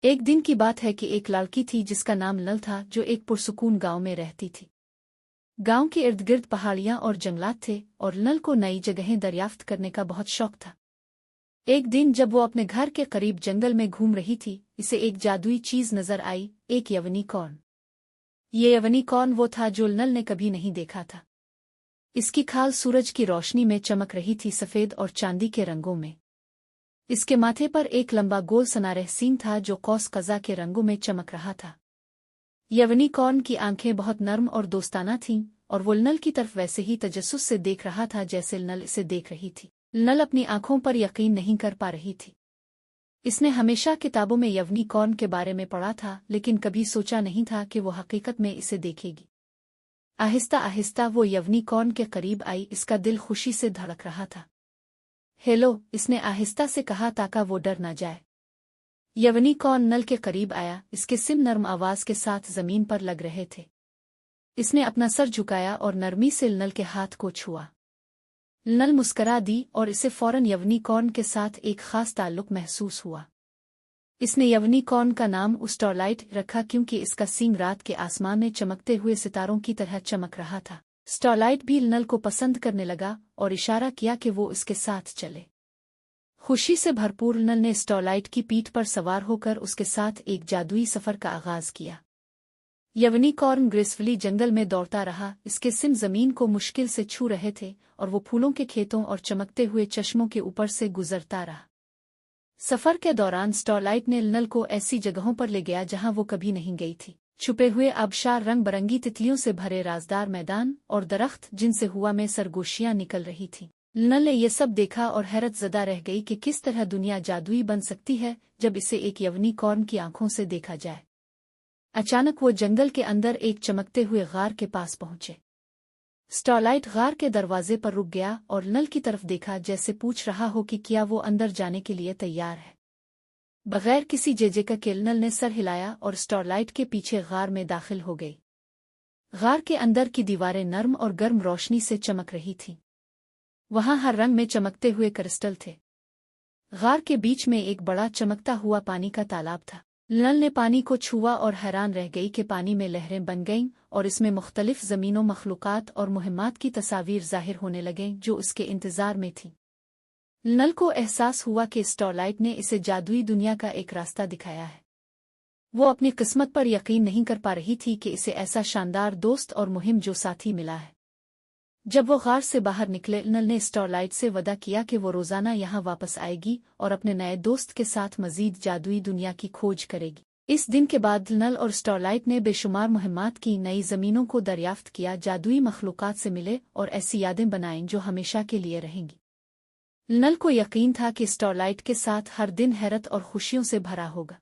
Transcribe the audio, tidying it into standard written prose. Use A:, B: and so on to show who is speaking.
A: एक दिन की बात है कि एक लड़की थी जिसका नाम नल था, जो एक पुरसुकून गांव में रहती थी। गांव के इर्द गिर्द पहाड़ियां और जंगलात थे और नल को नई जगहें दरियाफ्त करने का बहुत शौक था। एक दिन जब वो अपने घर के करीब जंगल में घूम रही थी, इसे एक जादुई चीज नजर आई, एक यवनिकॉर्न। ये यवनिकॉर्न वो था जो नल ने कभी नहीं देखा था। इसकी खाल सूरज की रोशनी में चमक रही थी, सफेद और चांदी के रंगों में। इसके माथे पर एक लंबा गोल सनारह सींग था जो कौस कज़ा के रंगों में चमक रहा था। यवनिकॉर्न की आंखें बहुत नर्म और दोस्ताना थीं, और वो नल की तरफ वैसे ही तजस्सुस से देख रहा था जैसे नल इसे देख रही थी। नल अपनी आंखों पर यकीन नहीं कर पा रही थी। इसने हमेशा किताबों में यवनिकॉर्न के बारे में पढ़ा था, लेकिन कभी सोचा नहीं था कि वो हकीकत में इसे देखेगी। आहिस्ता आहिस्ता वो यवनिकॉर्न के करीब आई, इसका दिल खुशी से धड़क रहा था। हेलो, इसने आहिस्ता से कहा ताकि वो डर न जाए। यवनिकॉर्न नल के करीब आया, इसके सिम नर्म आवाज के साथ जमीन पर लग रहे थे। इसने अपना सर झुकाया और नरमी से नल के हाथ को छुआ। नल मुस्करा दी और इसे फौरन यवनिकॉर्न के साथ एक खास ताल्लुक महसूस हुआ। इसने यवनिकॉर्न का नाम स्टारलाइट रखा क्योंकि इसका सींग रात के आसमान में चमकते हुए सितारों की तरह चमक रहा था। स्टारलाइट भी नल को पसंद करने लगा और इशारा किया कि वो इसके साथ चले। खुशी से भरपूर नल ने स्टारलाइट की पीठ पर सवार होकर उसके साथ एक जादुई सफर का आगाज किया। यवनिकॉर्न ग्रेसफुली जंगल में दौड़ता रहा, इसके सिम जमीन को मुश्किल से छू रहे थे और वो फूलों के खेतों और चमकते हुए चश्मों के ऊपर से गुजरता रहा। सफर के दौरान स्टारलाइट ने नल को ऐसी जगहों पर ले गया जहां वो कभी नहीं गई थी। छुपे हुए आबशार, रंग बरंगी तितलियों से भरे राजदार मैदान और दरख्त जिनसे हुआ में सरगोशियां निकल रही थीं। नल ने ये सब देखा और हैरत ज़दा रह गई कि किस तरह दुनिया जादुई बन सकती है जब इसे एक यवनिकॉर्न की आंखों से देखा जाए। अचानक वो जंगल के अंदर एक चमकते हुए गार के पास पहुंचे। स्टारलाइट गार के दरवाजे पर रुक गया और नल की तरफ देखा, जैसे पूछ रहा हो कि क्या वो अंदर जाने के लिए तैयार है। बगैर किसी जेजेका के नल ने सर हिलाया और स्टारलाइट के पीछे गार में दाखिल हो गई। गार के अंदर की दीवारें नर्म और गर्म रोशनी से चमक रही थीं। वहां हर रंग में चमकते हुए क्रिस्टल थे। गार के बीच में एक बड़ा चमकता हुआ पानी का तालाब था। नल ने पानी को छुआ और हैरान रह गई कि पानी में लहरें बन गईं और इसमें मुख्तलिफ ज़मीनों, मखलूक़ात और मुहिम्मात की तस्वीर ज़ाहिर होने लगें जो उसके इंतज़ार में थीं। नल को एहसास हुआ कि स्टारलाइट ने इसे जादुई दुनिया का एक रास्ता दिखाया है। वो अपनी किस्मत पर यकीन नहीं कर पा रही थी कि इसे ऐसा शानदार दोस्त और मुहिम जो साथी मिला है। जब वो गार से बाहर निकले, नल ने स्टारलाइट से वदा किया कि वो रोज़ाना यहाँ वापस आएगी और अपने नए दोस्त के साथ मज़ीद जादुई दुनिया की खोज करेगी। इस दिन के बाद नल और स्टारलाइट ने बेशुमार मुहिम्मात की, नई ज़मीनों को दरियाफ्त किया, जादुई मखलूक़ात से मिले और ऐसी यादें बनाईं जो हमेशा के लिए रहेंगी। नल को यकीन था कि स्टारलाइट के साथ हर दिन हैरत और खुशियों से भरा होगा।